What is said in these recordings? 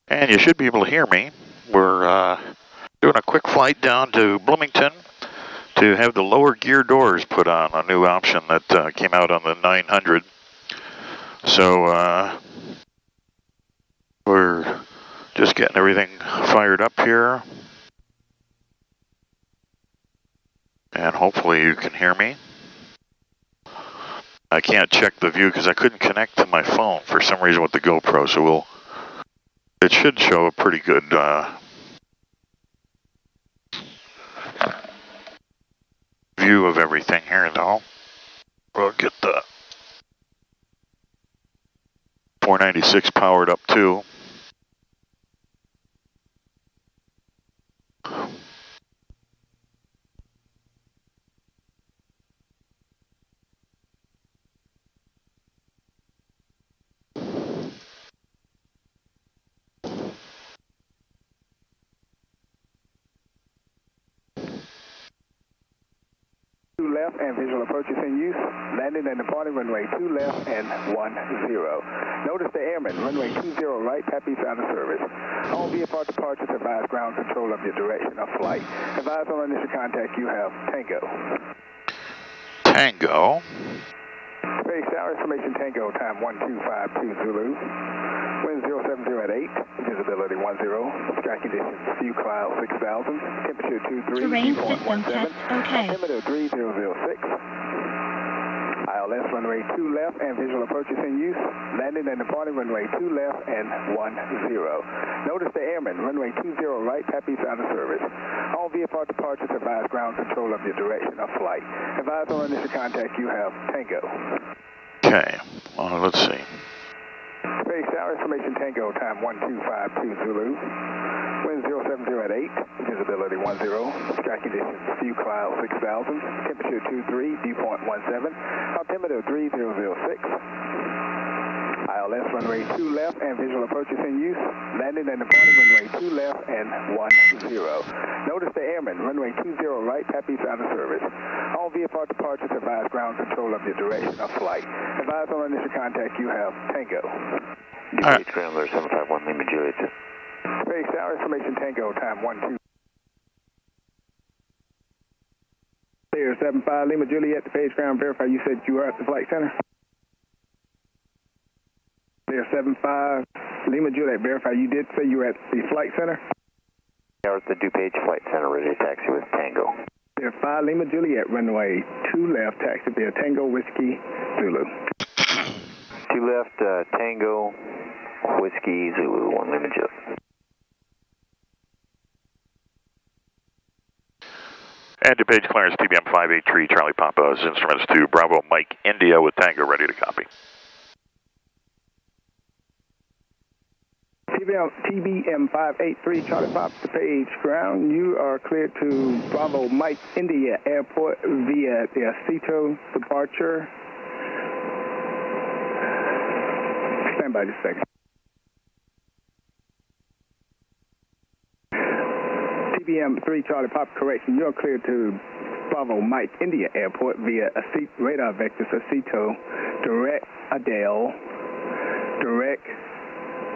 And you should be able to hear me. We're doing a quick flight down to Bloomington to have the lower gear doors put on, a new option that came out on the 900. So we're just getting everything fired up here. And hopefully you can hear me. I can't check the view because I couldn't connect to my phone for some reason with the GoPro, so it should show a pretty good view of everything here though. We'll get the 496 powered up too. Left and visual approaches in use. Landing and departing runway 2 left and 10. Notice the airman, runway 20 right, Pappy's out of service. All VFR departures advise ground control of your direction of flight. Advise on initial contact you have Tango. Tango. Space Tower information Tango, time 1252 Zulu. Wind 070 at 8, visibility 10, sky conditions few clouds 6,000, temperature 23, terrain system test okay. Altimeter 3006. ILS runway 2 left and visual approaches in use. Landing and departing runway 2 left and 10. Notice the airman, runway 20 right, Pappy's out of service. All VFR departures advise ground control of your direction of flight. Advise on initial contact you have Tango. Okay, well, let's see. Space Tower information Tango, time 1252 Zulu. Wind 070 at 8, visibility 10, sky conditions few clouds 6,000, temperature 23, dew point 17, altimeter 3006. ILS runway 2 left and visual approaches in use. Landing and departing runway 2 left and 10. Notice the airman, runway 20 right, Pappy's out of service. All VFR departures advise ground control of your direction of flight. Advise on initial contact you have Tango. DPH Scrambler 751 Lima Juliet. Space Tower information Tango, time 12. Clear 75 Lima Juliet, the page ground verify you said you were at the flight center. Clear 75 Lima Juliet, verify you did say you were at the flight center. We're at the DuPage Flight Center, ready to taxi with Tango. Clear 5 Lima Juliet, runway 2 left, taxi via Tango Whiskey Zulu. 2 left, Tango Whiskey Zulu, 1 Lima Juliet. And DuPage clearance TBM 583 Charlie Papa's instruments to Bravo Mike India with Tango ready to copy. TBM 583 Charlie Papa to page ground. You are cleared to Bravo Mike India Airport via the Aceto departure. Stand by just a second. TBM 3 Charlie Papa correction. You are cleared to Bravo Mike India Airport via radar vectors Aceto, direct Adele, direct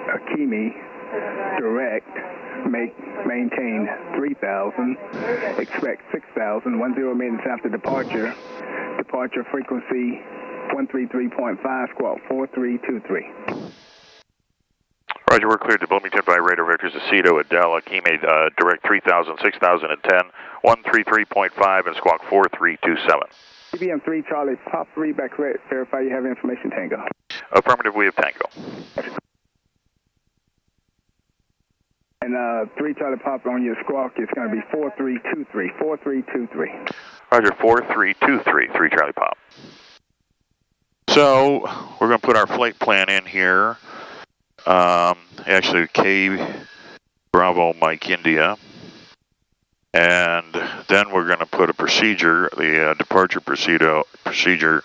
Akimi, direct, maintain 3,000, expect 6,000, 10 minutes after departure, departure frequency 133.5, squawk 4323. Roger, we're cleared to Bloomington by radar vectors Aceto, Adele, Akimi, direct 3,000, 6,010, 133.5 and squawk 4327. TBM 3 Charlie Pop, read back correct, verify you have information Tango. Affirmative, we have Tango. And 3 Charlie Pop on your squawk is going to be 4323, 4323. Roger, 4323, 3 Charlie Pop. So, we're going to put our flight plan in here. Actually, K Bravo Mike India. And then we're going to put a procedure, the departure procedure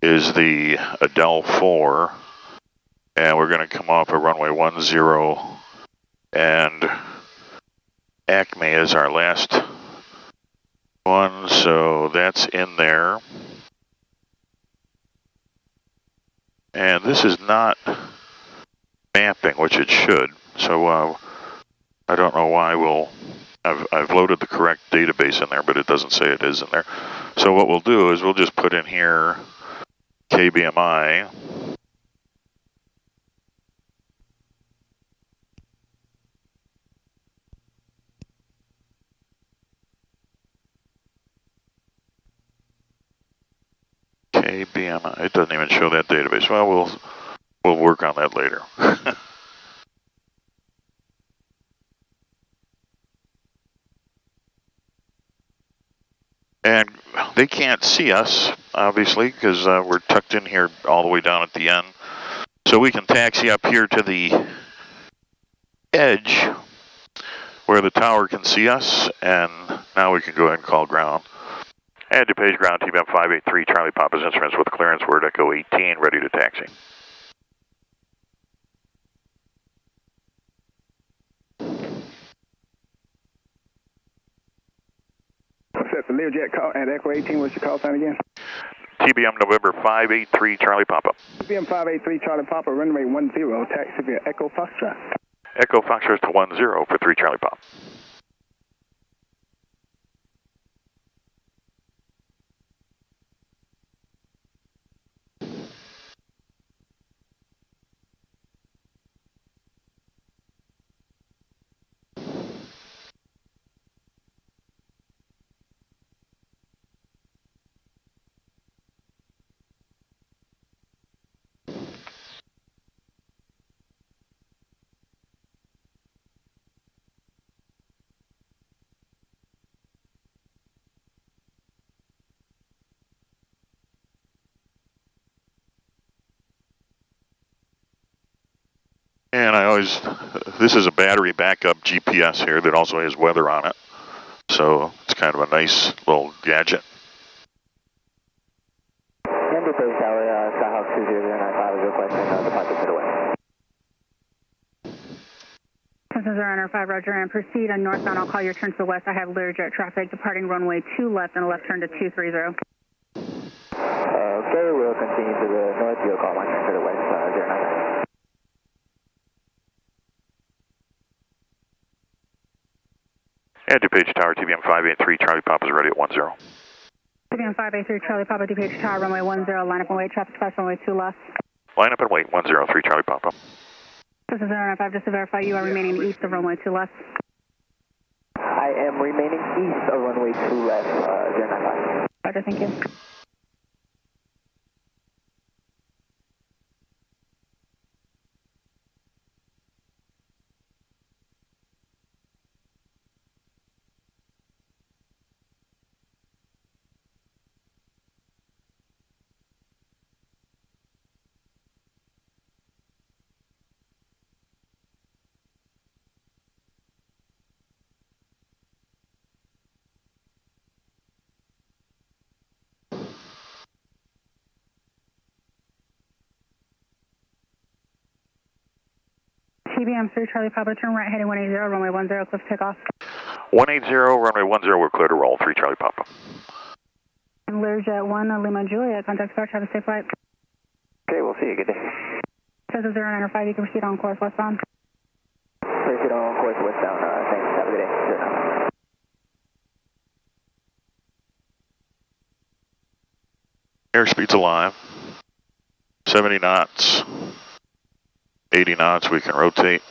is the Adele 4. And we're going to come off of runway 10. And Acme is our last one, so that's in there. And this is not mapping, which it should. So I don't know why I've loaded the correct database in there, but it doesn't say it is in there. So what we'll do is we'll just put in here KBMI. KBMI, it doesn't even show that database. Well, we'll work on that later. And they can't see us, obviously, because we're tucked in here all the way down at the end. So we can taxi up here to the edge where the tower can see us, and now we can go ahead and call ground. And DuPage ground, TBM 583, Charlie Papa's instruments with clearance, word echo 18, ready to taxi. Set the Learjet call at echo 18, what's your call sign again? TBM November 583, Charlie Papa. TBM 583, Charlie Papa, runway 10, taxi via Echo Foxtrot. Echo Foxtrot to 10 for 3 Charlie Papa. And this is a battery backup GPS here that also has weather on it. So it's kind of a nice little gadget. Number Base Tower, Skyhawk 20095 is requesting departure to the west. Cessna 095, roger, and proceed on northbound. I'll call your turn to the west. I have Learjet traffic departing runway 2 left and a left turn to 230. Okay, we'll continue to the north. You'll call my turn to the west, 095. And DuPage Tower, TBM 583, Charlie Papa's ready at 10. TBM 583, Charlie Papa, DuPage Tower, runway 10, line up and wait, traffic departs runway 2 left. Line up and wait, 103 Charlie Papa. This is 095, just to verify you are remaining east of runway 2 left. I am remaining east of runway 2 left, 095. Roger, thank you. TBM 3, Charlie Papa, turn right heading 180, runway 10, cliff takeoff. 180, runway 10, we're clear to roll, 3 Charlie Papa. And Learjet 1, Lima Juliet, contact departure, have a safe flight. Okay, we'll see you. Good day. Cessna 095, you can proceed on course westbound. Proceed on course westbound. Thanks. Have a good day. Airspeed's alive. 70 knots. 80 knots, we can rotate.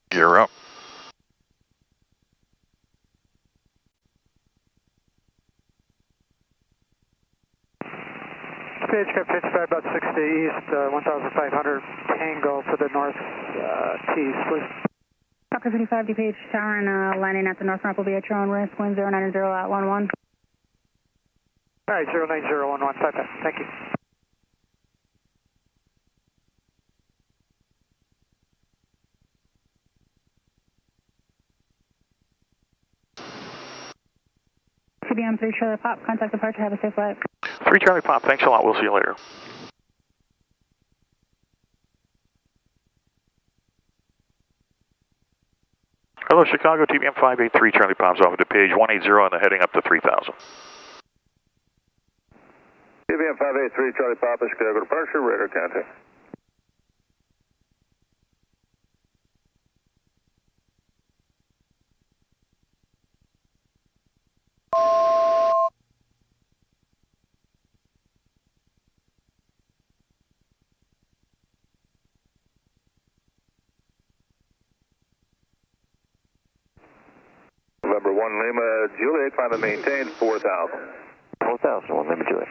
Gear up. Stage got 55, about 60 east, 1,500, Tango for the north east, please. Fokker 55, DuPage Tower, and landing at the north ramp will be at your own risk, 1090 at 11. All right, 09011, thank you. TBM 3 Charlie Pop, contact departure, have a safe flight. 3 Charlie Pop, thanks a lot, we'll see you later. Hello, Chicago, TBM 583, Charlie Pop's off at DuPage 180 and they're heading up to 3,000. TBM 583, Charlie Papa, Chicago departure, radar contact. 1 Lima Juliet, climb and maintain 4,000. 4,000, 1 Lima Juliet.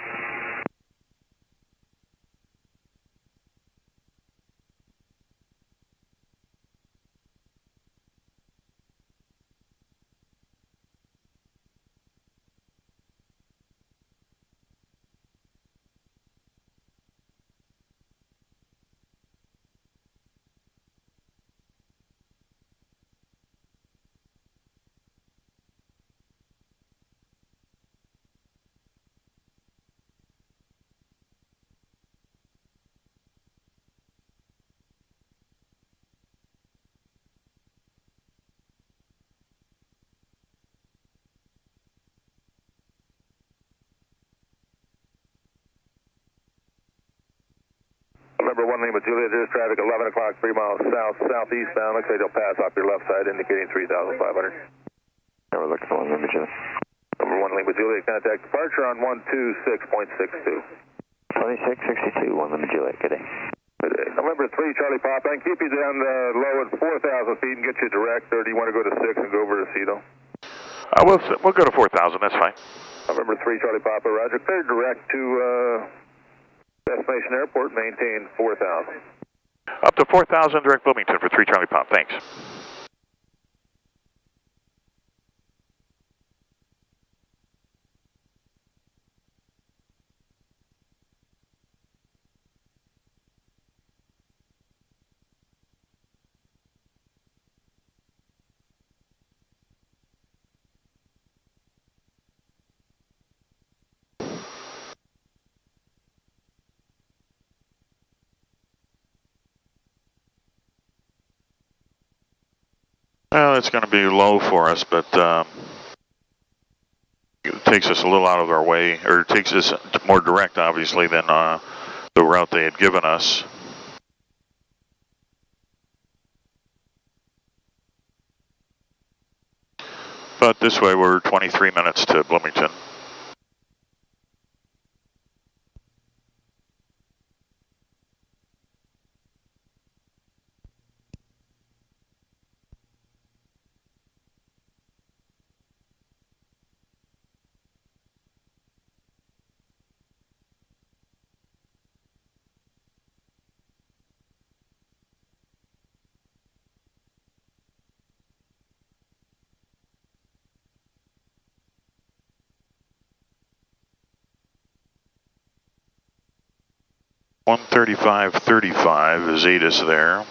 Number 1 Lima Juliet, there's traffic 11 o'clock, 3 miles south, southeastbound. Looks like they'll pass off your left side, indicating 3,500. We're looking for 1 Lima Juliet. Number 1 Lima Juliet, contact departure on 126.62. 2662, 1 Lima Juliet, good day. Good day. November 3 Charlie Papa, and keep you down low at 4,000 feet and get you direct, or do you want to go to 6 and go over to Cedar? We'll go to 4,000, that's fine. November 3 Charlie Papa, roger. Clear direct to destination airport, maintain 4,000. Up to 4,000 direct Bloomington for 3 Charlie Pop, thanks. Well, it's going to be low for us, but it takes us a little out of our way, or it takes us more direct, obviously, than the route they had given us. But this way, we're 23 minutes to Bloomington. One 135.35 is ATIS there.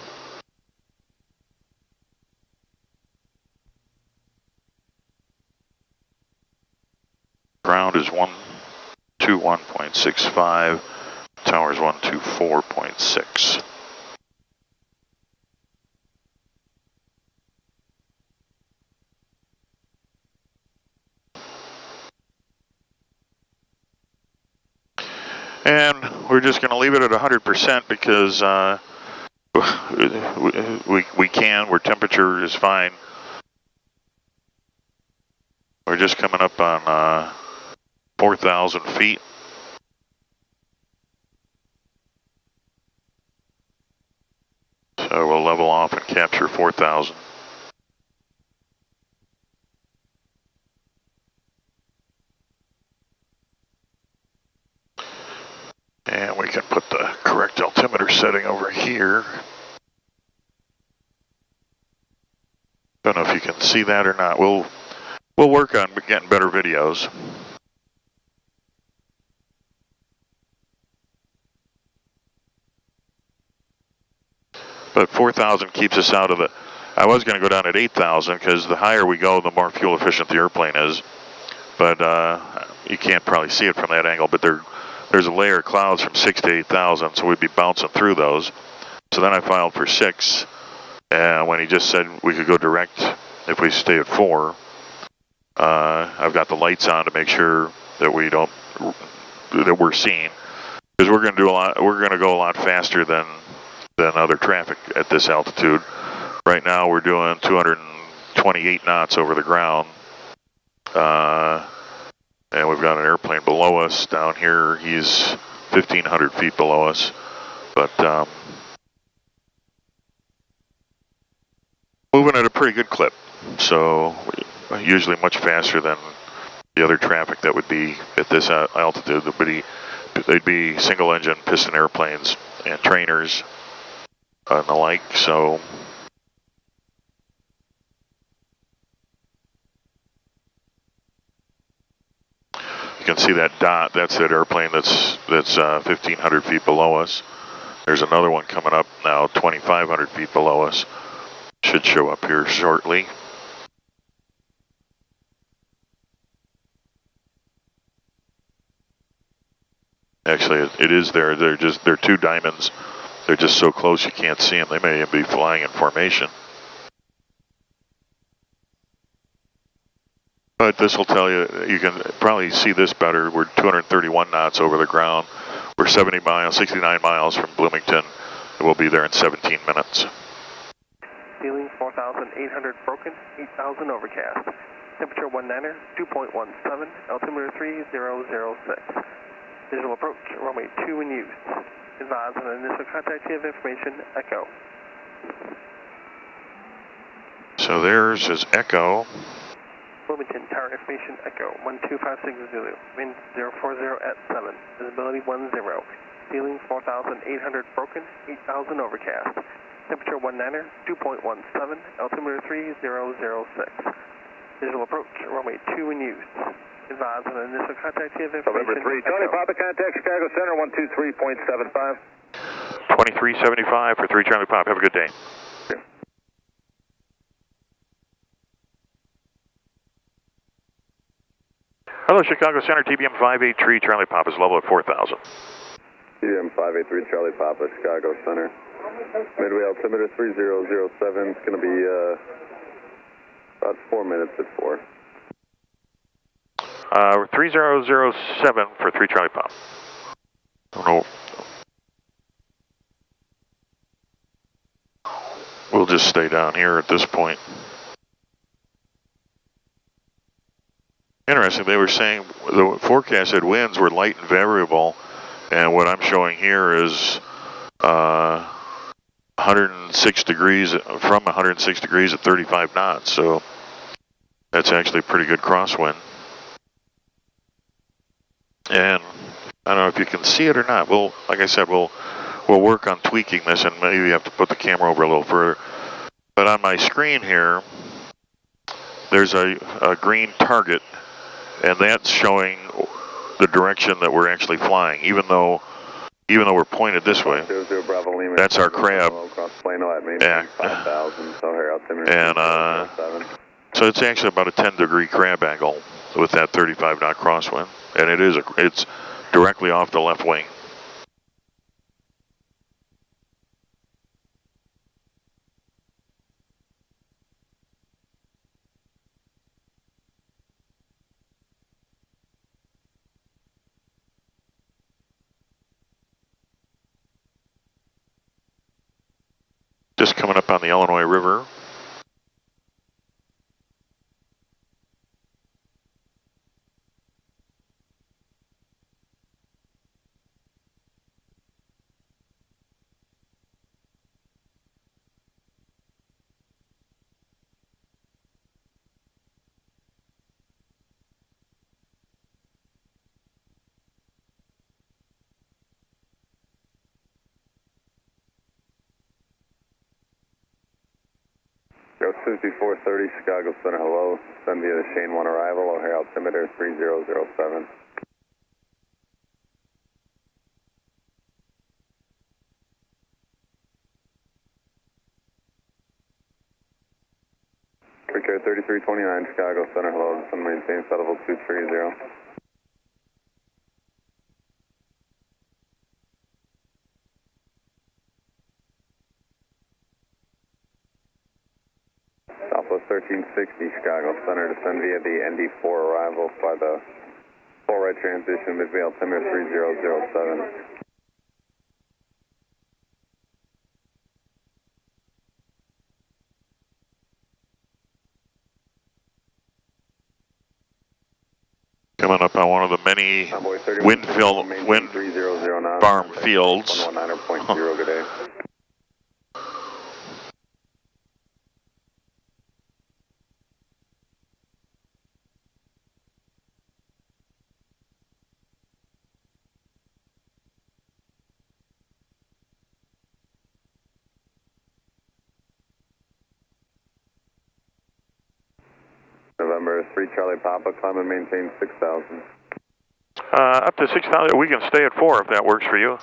Ground is 121.65. Tower is 124.6. And we're just going to leave it at 100% because we can, where temperature is fine. We're just coming up on 4,000 feet. So we'll level off and capture 4,000. And we can put the correct altimeter setting over here. Don't know if you can see that or not. We'll work on getting better videos. But 4,000 keeps us out of the... I was going to go down at 8,000 because the higher we go, the more fuel efficient the airplane is. But you can't probably see it from that angle, but there's a layer of clouds from 6 to 8,000, so we'd be bouncing through those. So then I filed for 6, and when he just said we could go direct if we stay at 4, I've got the lights on to make sure that we're seen, because we're going to go a lot faster than other traffic at this altitude. Right now we're doing 228 knots over the ground. And we've got an airplane below us down here. He's 1,500 feet below us, but moving at a pretty good clip. So usually much faster than the other traffic that would be at this altitude. They'd be single engine piston airplanes and trainers and the like, so. You can see that dot, that's that airplane that's 1,500 feet below us. There's another one coming up now, 2,500 feet below us. Should show up here shortly. Actually, it is there. They're two diamonds. They're just so close you can't see them. They may even be flying in formation. But this will tell you, you can probably see this better. We're 231 knots over the ground. We're 69 miles from Bloomington. We'll be there in 17 minutes. Ceiling 4,800 broken, 8,000 overcast. Temperature 19er, 2.17, altimeter 3006. Visual approach, runway 2 in use. Advise on initial contact you have information, Echo. So there's his Echo. Bloomington, tower information, Echo, 1256 Zulu, wind 040 at 7, visibility 10, ceiling 4,800 broken, 8,000 overcast, temperature 19er, 2.17, altimeter 3006, visual approach, runway 2 in use, advise on initial contact you have information, November 3, Charlie Papa, contact Chicago Center, 123.75. 2375 for 3 Charlie Pop, have a good day. Hello, Chicago Center, TBM 583 Charlie Papa is level at 4,000. TBM 583 Charlie Papa, Chicago Center. Midway altimeter 3007, it's going to be about 4 minutes at 4. 3007 for 3 Charlie Pop. Oh no. We'll just stay down here at this point. Interesting, they were saying the forecasted winds were light and variable, and what I'm showing here is 106 degrees, from 106 degrees at 35 knots, so that's actually a pretty good crosswind. And I don't know if you can see it or not. We'll, like I said, we'll work on tweaking this, and maybe have to put the camera over a little further. But on my screen here, there's a green target, and that's showing the direction that we're actually flying, even though we're pointed this way. That's our crab. Yeah. And so it's actually about a 10-degree crab angle with that 35-knot crosswind, and it's directly off the left wing. Just coming up on the Illinois River. Go 5430 Chicago Center, hello. Send via the Shane 1 arrival, O'Hare altimeter 3007. Quick Air 3329 Chicago Center, hello. Send maintain set level 230. Southwest 1360 Chicago Center, descend via the ND4 arrival by the full right transition, midway altimeter 3007. Coming up on one of the many wind farm fields. 119.0, good day. November 3 Charlie Papa, climb and maintain 6,000. Up to 6,000, we can stay at 4 if that works for you.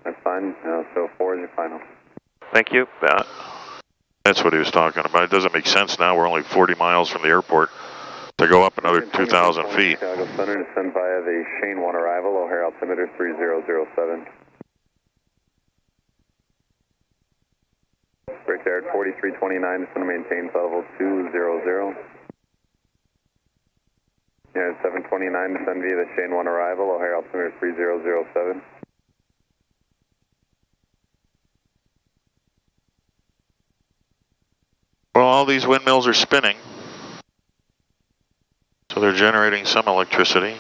That's fine, so 4 is your final. Thank you. That's what he was talking about. It doesn't make sense now. We're only 40 miles from the airport to go up another 2,000 feet. Chicago Center, descend via the Shane 1 arrival, O'Hare altimeter 3007. Break there at 4329, descend to maintain level 200. Yeah, 729, descend via the Shane 1 arrival, O'Hare altimeter 3007. Well, all these windmills are spinning, so they're generating some electricity.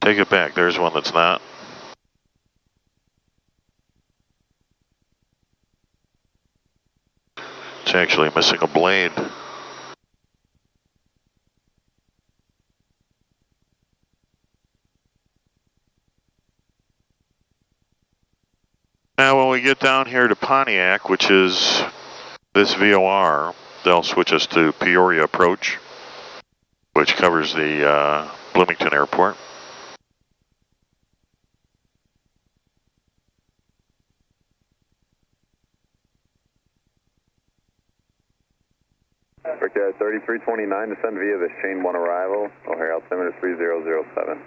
Take it back, there's one that's not. It's actually missing a blade. Now when we get down here to Pontiac, which is this VOR, they'll switch us to Peoria Approach, which covers the Bloomington Airport. Brickyard 3329, descend via the Shane 1 arrival, O'Hare altimeter 3007.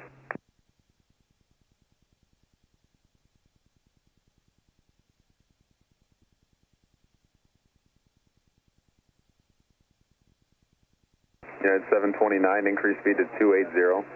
United 729, increase speed to 280.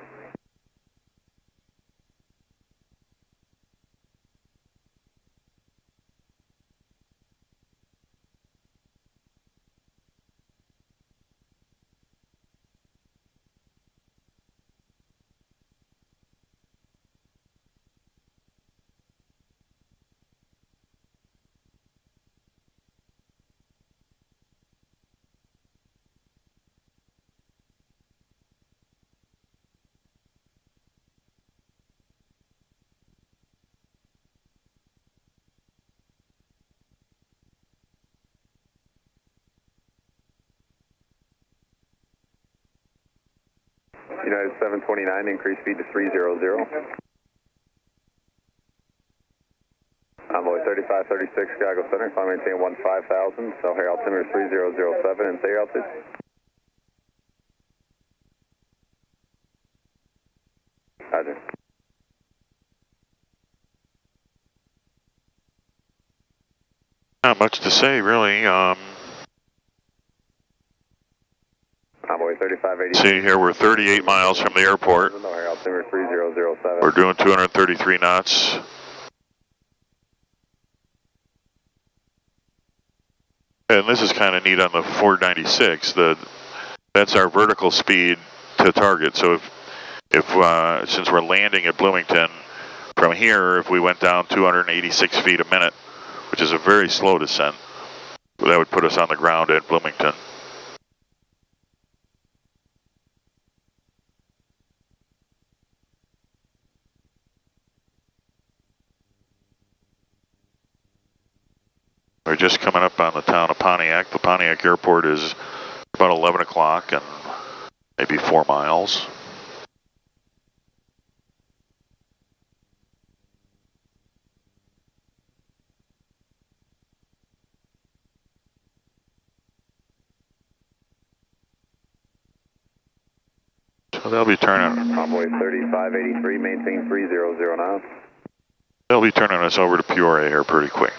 United 729, increase speed to 300. Envoy 3536, Chicago Center, climb maintain 15,000, O'Hare altimeter 3007, and stay altitude. Roger. Not much to say, really. Envoy 3580. See here, we're 38 miles from the airport. O'Hare altimeter 3007. We're doing 233 knots. And this is kind of neat on the 496. That's our vertical speed to target. So if since we're landing at Bloomington, from here, if we went down 286 feet a minute, which is a very slow descent, that would put us on the ground at Bloomington. We're just coming up on the town of Pontiac. The Pontiac Airport is about 11 o'clock and maybe 4 miles. So they'll be turning. Envoy 3583, maintain 300 now. They'll be turning us over to Peoria here pretty quick.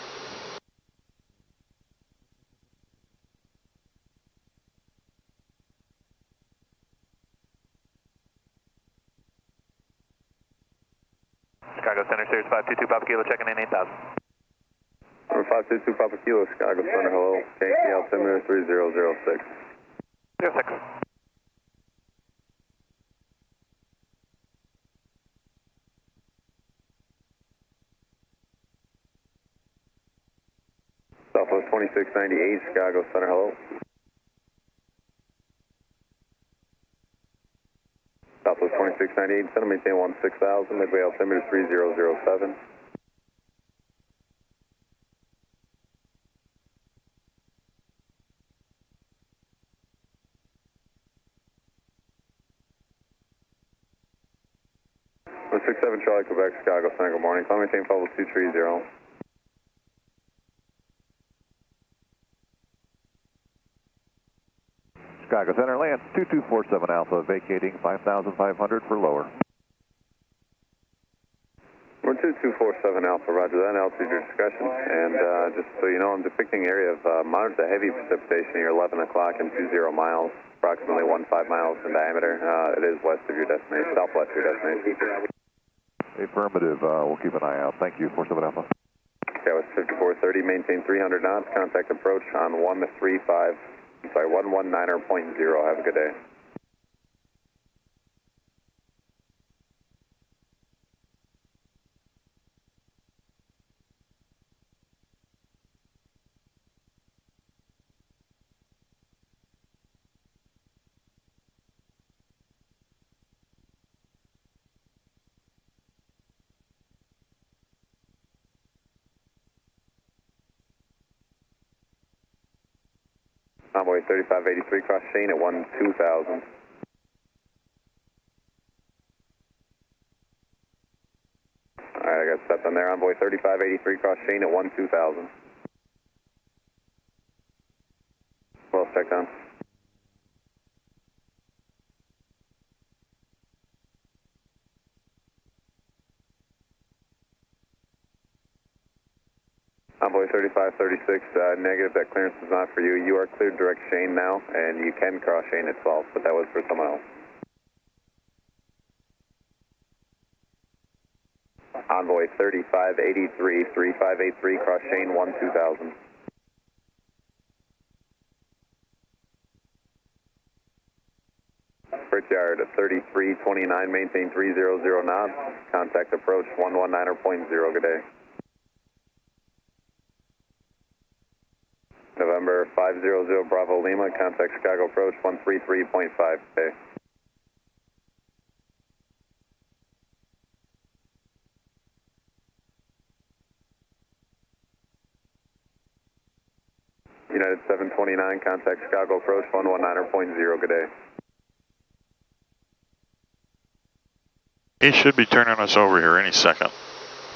Chicago Center, Series 522 Papa Kilo, checking in 8,000. Number 522 Papa Kilo, Chicago Center, hello. KC altimeter 3006. 06. Southwest 2698, Chicago Center, hello. Southwest 2698, center maintain 16,000, midway altimeter 3007. 167 Charlie, Quebec, Chicago Center, good morning. Call maintain level 230. Chicago Center, land 2247 Alpha, vacating 5,500 for lower. We're 2247 Alpha, roger that. Altitude your discussion. And just so you know, I'm depicting area of moderate to heavy precipitation here, 11 o'clock and 20 miles, approximately 15 miles in diameter. It is west of your destination, southwest of your destination. Affirmative, we'll keep an eye out. Thank you, 47 Alpha. Okay, was 5430, maintain 300 knots, contact approach on 119.0. Have a good day. Envoy 3583, cross Shane at 2000. Alright, I got stepped on there. Envoy 3583, cross Shane at 2000. Well, checked on. Envoy 3536, negative, that clearance is not for you. You are cleared direct Shane now, and you can cross Shane at 12, but that was for someone else. Envoy 3583, 3583, cross Shane 2000. Brickyard at 3329, maintain 300 knots, contact approach 119.0, good day. November 500 Bravo Lima, contact Chicago approach 133.5, okay. United 729, contact Chicago approach 119.0, good day. He should be turning us over here any second.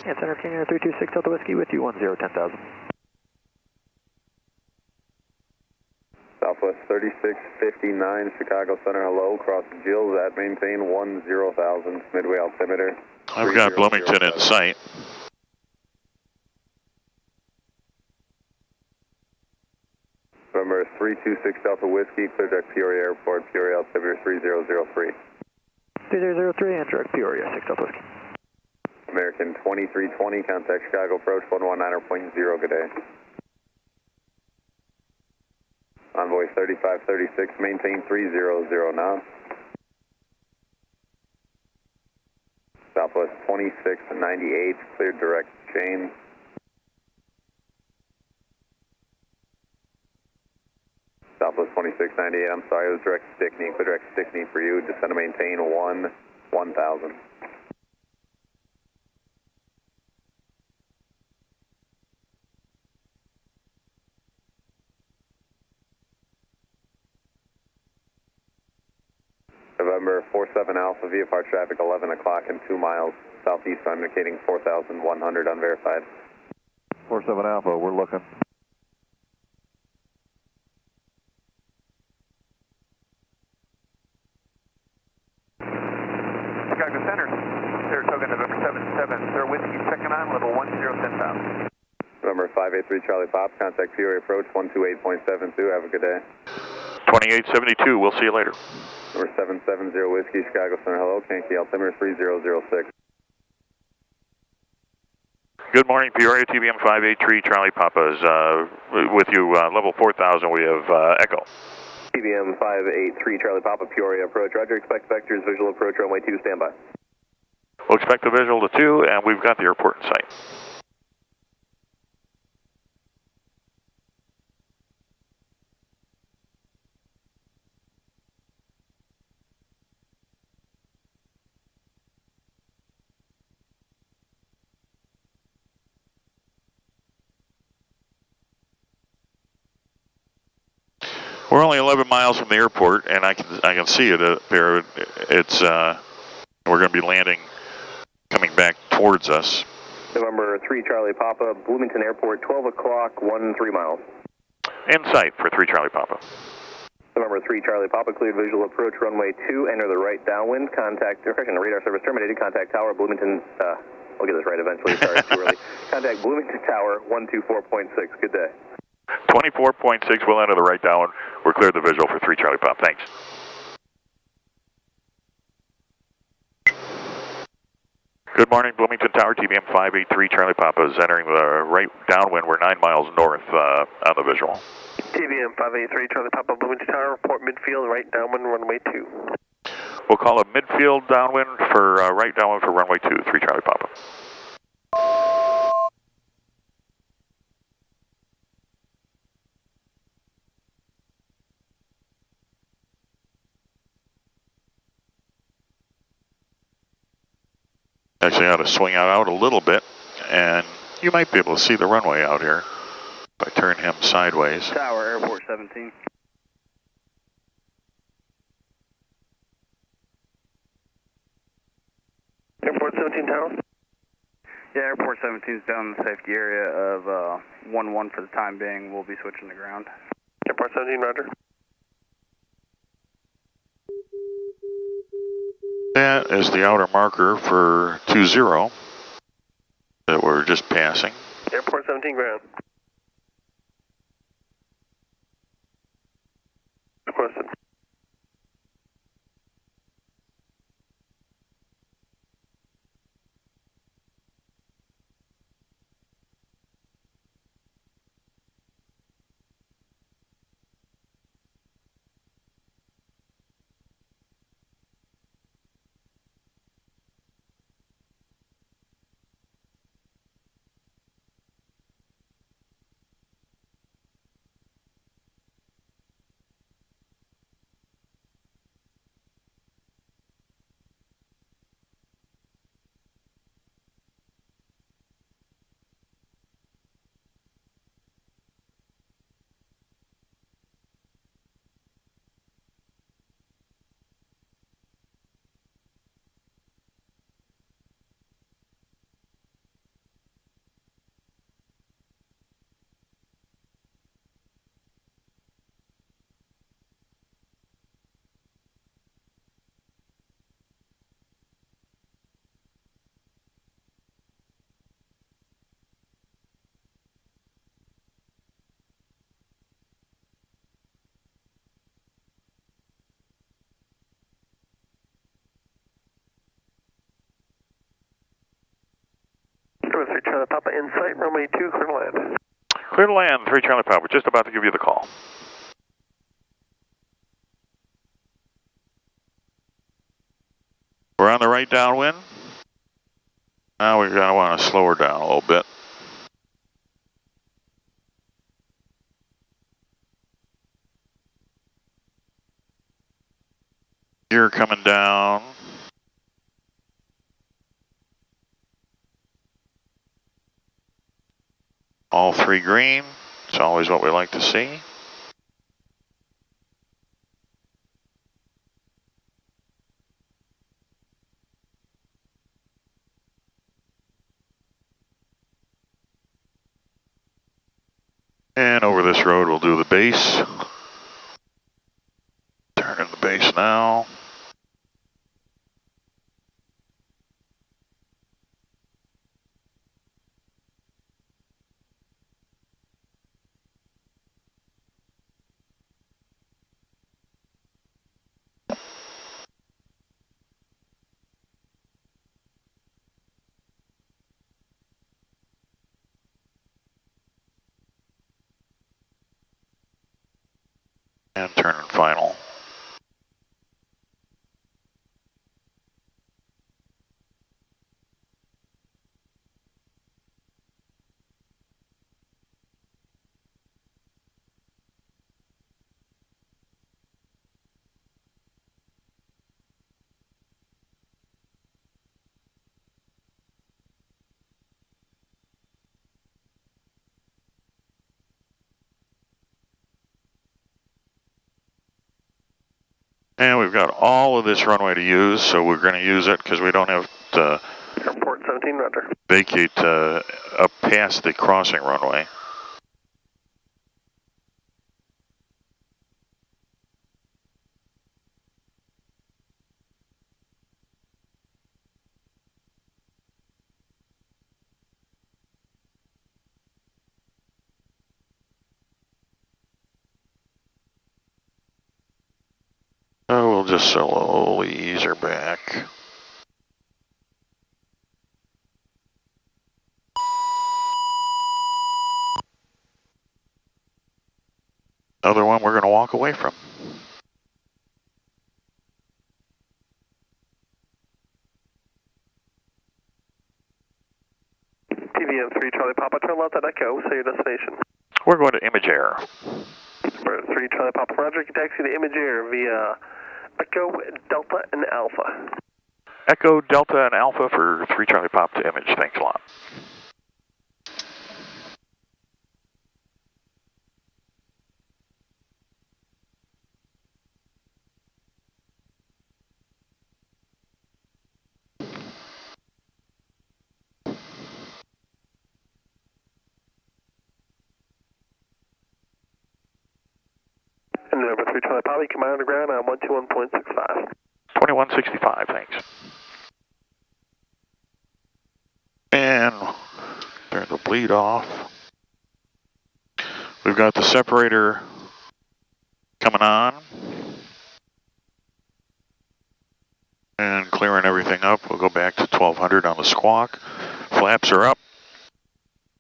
Yeah, Center Canyon 326 Delta Whiskey with you, 1010,000. Southwest 3659, Chicago Center, hello, cross Gills at maintain 10,000, midway altimeter. I've got Bloomington in sight. November 326 Delta Whiskey, clear direct Peoria Airport, Peoria altimeter 3003. 3003 and direct Peoria, 6 Delta Whiskey. American 2320, contact Chicago approach 119.0, good day. Envoy 3536, maintain 300 knots. Southwest 2698, cleared direct Shane. Southwest 2698, I'm sorry, it was direct Stickney, clear direct Stickney for you, descend to maintain 1000. November 47 Alpha, VFR traffic 11 o'clock and 2 miles southeast, indicating 4,100 unverified. 47 Alpha, we're looking. Chicago Center, Saratoga, November 77, Sir Whiskey, second on, level 1010,000. November 583 Charlie Pop, contact Peoria approach 128.72, have a good day. 2872, we'll see you later. Number 770 Whiskey, Chicago Center, hello, Yankee altimeter 3006. Good morning, Peoria, TBM 583, Charlie Papa's with you, level 4000, we have Echo. TBM 583, Charlie Papa, Peoria approach, roger, expect vectors, visual approach, runway 2, standby. We'll expect the visual to 2, and we've got the airport in sight. We're only 11 miles from the airport, and I can see it there. It's we're going to be landing towards us. November 3 Charlie Papa, Bloomington Airport, 12 o'clock, 13 miles. In sight for 3 Charlie Papa. November 3 Charlie Papa, cleared visual approach runway 2, enter the right downwind, radar service terminated, contact tower, Bloomington, I'll get this right eventually, sorry, it's too early. Contact Bloomington Tower, 124.6, good day. 24.6, we'll enter the right downwind. We're cleared the visual for 3 Charlie Papa, thanks. Good morning, Bloomington Tower, TBM 583 Charlie Papa is entering the right downwind. We're 9 miles north on the visual. TBM 583 Charlie Papa, Bloomington Tower, report midfield, right downwind, runway 2. We'll call a midfield downwind for right downwind for runway 2, 3 Charlie Papa. Actually, I ought to swing out a little bit, and you might be able to see the runway out here if I turn him sideways. Tower, Airport 17. Airport 17 Tower? Yeah, Airport 17 is down in the safety area of 1-1 for the time being. We'll be switching to ground. Airport 17, roger. That is the outer marker for 20 that we're just passing. Airport 17 ground. Requested. Airport 3 Charlie Papa, in sight, runway 2, clear to land. Clear to land, 3 Charlie Papa, just about to give you the call. We're on the right downwind. Now we're going to want to slow her down a little bit. Gear coming down. All 3 green. It's always what we like to see. And over this road we'll do the base. Turning the base now. And turn and final. And we've got all of this runway to use, so we're going to use it because we don't have to. Airport 17, roger. Vacate up past the crossing runway. Oh, we'll just slowly ease her back. Another one we're going to walk away from. TVM 3 Charlie Papa, turn left at Echo, say your destination. We're going to Image Air. We're at 3 Charlie Papa, roger, you can taxi to Image Air via Echo, Delta, and Alpha. Echo, Delta, and Alpha for 3 Charlie Pop to Image. Thanks a lot. And number 3 Charlie Papa, you come out underground on 121.65. 2165, thanks. And turn the bleed off. We've got the separator coming on. And clearing everything up. We'll go back to 1200 on the squawk. Flaps are up.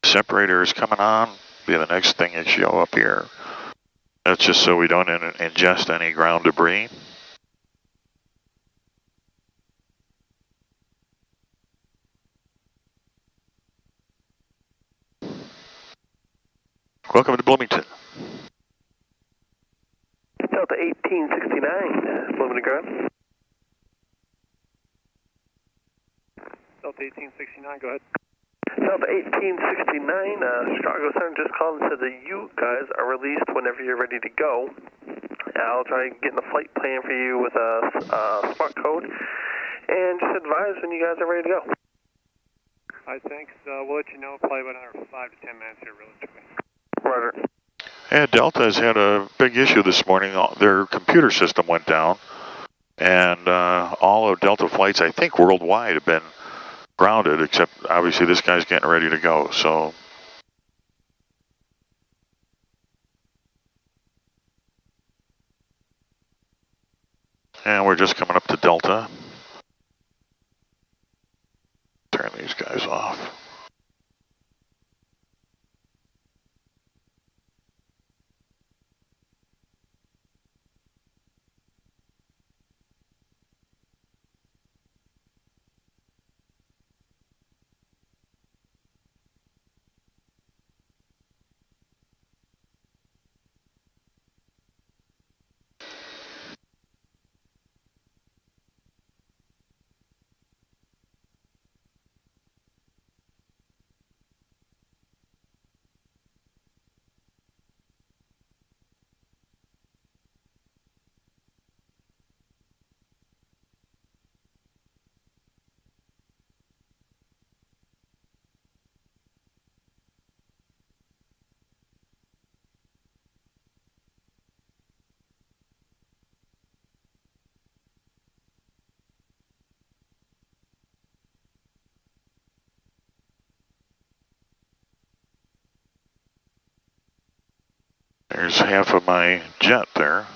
Separator is coming on. Be the next thing that show up here. That's just so we don't ingest any ground debris. Welcome to Bloomington. Delta 1869, Bloomington ground. Delta 1869, go ahead. Delta 1869, Chicago Center just called and said that you guys are released whenever you're ready to go. I'll try getting a flight plan for you with a smart code, and just advise when you guys are ready to go. All right, thanks. We'll let you know probably about another 5 to 10 minutes here realistically. Roger. Yeah, Delta has had a big issue this morning. Their computer system went down, and all of Delta flights, I think worldwide, have been grounded, except obviously this guy's getting ready to go, so. And we're just coming up to Delta. Turn these guys off. There's half of my jet there.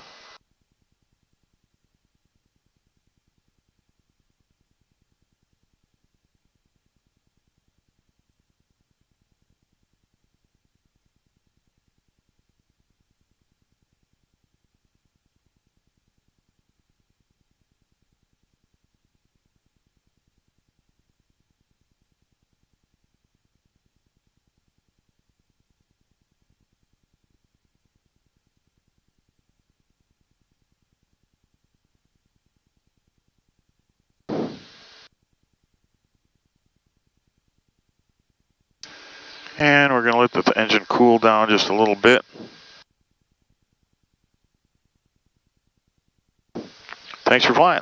And we're going to let the engine cool down just a little bit. Thanks for flying.